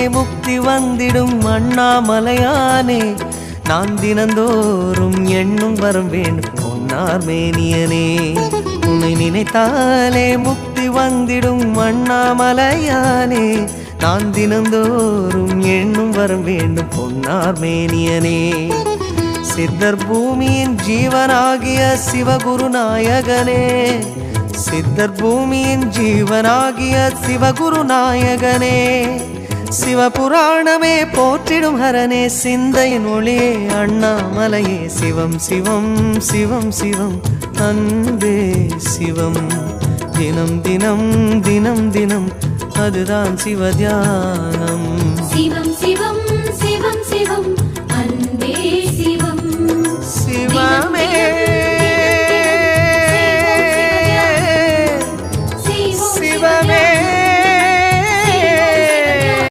முக்தி வந்திடும் அண்ணாமலையானே நான் தினந்தோறும் எண்ணும் வரம் வேண்டும் பொன்னார் மேனியனே உன்னை நினைத்தாலே முக்தி வந்திடும் அண்ணாமலையானே நான் தினந்தோறும் எண்ணும் வரம் வேண்டும் பொன்னார் மேனியனே சித்தர் பூமியின் ஜீவனாகிய சிவகுருநாயகனே சித்தர் பூமியின் ஜீவனாகிய சிவகுருநாயகனே சிவபுராணமே போற்றிடும் ஹரனே சிந்தையின் ஒளியே அண்ணாமலையே சிவம் சிவம் சிவம் சிவம் அன்பே சிவம் தினம் தினம் தினம் தினம் அதுதான் சிவத்தியானம் சிவம் சிவம் சிவம் சிவம் அன்பே சிவம் சிவமே